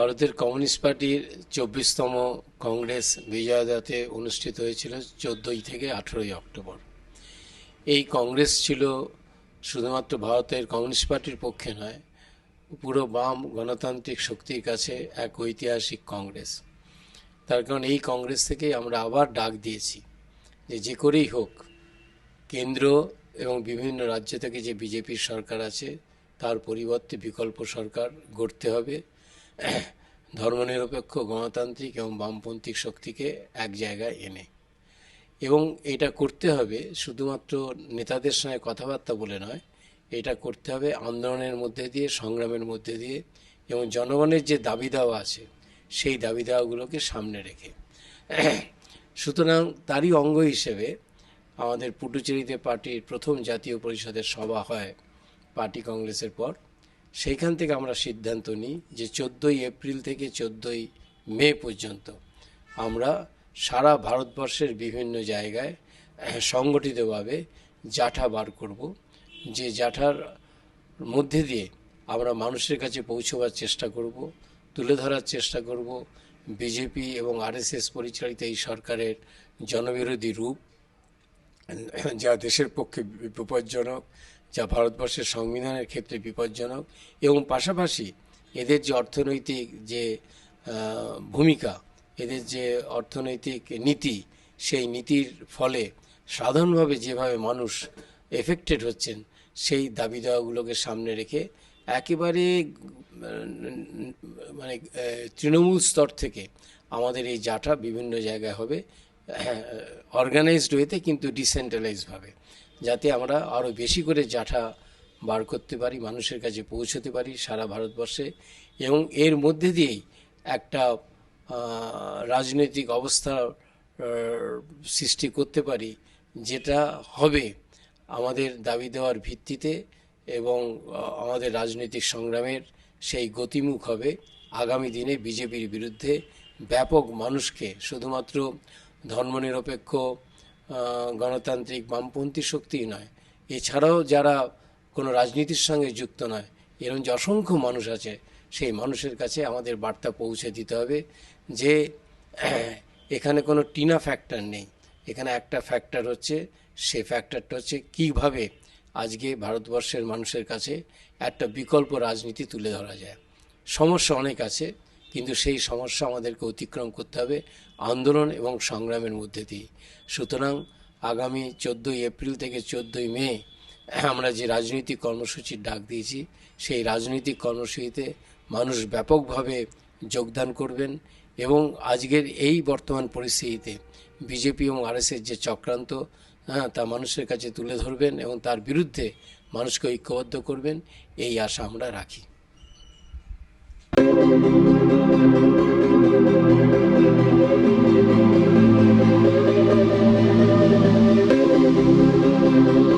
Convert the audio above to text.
ভারতের কমিউনিস্ট পার্টির 24তম কংগ্রেস বিজয়দাতে অনুষ্ঠিত হয়েছিল 14 থেকে 18 অক্টোবর। এই কংগ্রেস ছিল শুধুমাত্র ভারতের কমিউনিস্ট পার্টির পক্ষে নয়, পুরো বাম গণতান্ত্রিক শক্তির কাছে এক ঐতিহাসিক কংগ্রেস। তার কারণ এই কংগ্রেস থেকেই আমরা আবার ডাক দিয়েছি যে করেই হোক কেন্দ্র এবং বিভিন্ন রাজ্য থেকে যে বিজেপির সরকার আছে তার পরিবর্তে বিকল্প সরকার গড়তে হবে, ধর্মনিরপেক্ষ গণতান্ত্রিক এবং বামপন্থী শক্তিকে এক জায়গায় এনে। এবং এটা করতে হবে শুধুমাত্র নেতাদের সঙ্গে কথাবার্তা বলে নয়, এটা করতে হবে আন্দোলনের মধ্যে দিয়ে, সংগ্রামের মধ্যে দিয়ে, এবং জনগণের যে দাবি দাওয়া আছে সেই দাবি দাওয়াগুলোকে সামনে রেখে। সুতরাং তারই অঙ্গ হিসেবে আমাদের পুডুচেরিতে পার্টির প্রথম জাতীয় পরিষদের সভা হয় পার্টি কংগ্রেসের পর। সেইখান থেকে আমরা সিদ্ধান্ত নিই যে 14 এপ্রিল থেকে 14 মে পর্যন্ত আমরা সারা ভারতবর্ষের বিভিন্ন জায়গায় সংগঠিতভাবে জাঠা বার করব, যে জাঠার মধ্যে দিয়ে আমরা মানুষের কাছে পৌঁছবার চেষ্টা করব, তুলে ধরার চেষ্টা করব বিজেপি এবং আরএসএস পরিচালিত এই সরকারের জনবিরোধী রূপ, যা দেশের পক্ষে বিপজ্জনক, যা ভারতবর্ষের সংবিধানের ক্ষেত্রে বিপজ্জনক, এবং পাশাপাশি এদের যে অর্থনৈতিক যে ভূমিকা, এদের যে অর্থনৈতিক নীতি, সেই নীতির ফলে সাধারণভাবে যেভাবে মানুষ এফেক্টেড হচ্ছেন সেই দাবি দাওয়াগুলোকে সামনে রেখে একেবারে মানে তৃণমূল স্তর থেকে আমাদের এই জাঠা বিভিন্ন জায়গায় হবে, অর্গানাইজড ওয়েতে কিন্তু ডিসেন্ট্রালাইজভাবে, যাতে আমরা আরও বেশি করে জাঠা বার করতে পারি, মানুষের কাছে পৌঁছতে পারি সারা ভারতবর্ষে, এবং এর মধ্যে দিয়েই একটা রাজনৈতিক অবস্থা সৃষ্টি করতে পারি, যেটা হবে আমাদের দাবি দেওয়ার ভিত্তিতে, এবং আমাদের রাজনৈতিক সংগ্রামের সেই গতিমুখ হবে আগামী দিনে বিজেপির বিরুদ্ধে ব্যাপক মানুষকে, শুধুমাত্র ধর্মনিরপেক্ষ গণতান্ত্রিক বামপন্থী শক্তি নয়, এছাড়াও যারা কোনো রাজনীতির সঙ্গে যুক্ত নয়, এরকম যে অসংখ্য মানুষ আছে সেই মানুষের কাছে আমাদের বার্তা পৌঁছে দিতে হবে যে এখানে কোনো টিনা ফ্যাক্টর নেই, এখানে একটা ফ্যাক্টর হচ্ছে, সে ফ্যাক্টরটা হচ্ছে কীভাবে আজকে ভারতবর্ষের মানুষের কাছে একটা বিকল্প রাজনীতি তুলে ধরা যায়। সমস্যা অনেক আছে, কিন্তু সেই সমস্যা আমাদেরকে অতিক্রম করতে হবে আন্দোলন এবং সংগ্রামের মধ্যে দিয়ে। সুতরাং আগামী 14 এপ্রিল থেকে 14 মে আমরা যে রাজনৈতিক কর্মসূচির ডাক দিয়েছি, সেই রাজনৈতিক কর্মসূচিতে মানুষ ব্যাপকভাবে যোগদান করবেন, এবং আজকের এই বর্তমান পরিস্থিতিতে বিজেপি এবং আরএসএস যে চক্রান্ত, তা মানুষের কাছে তুলে ধরবেন এবং তার বিরুদ্ধে মানুষকে ঐক্যবদ্ধ করবেন, এই আশা আমরা রাখি।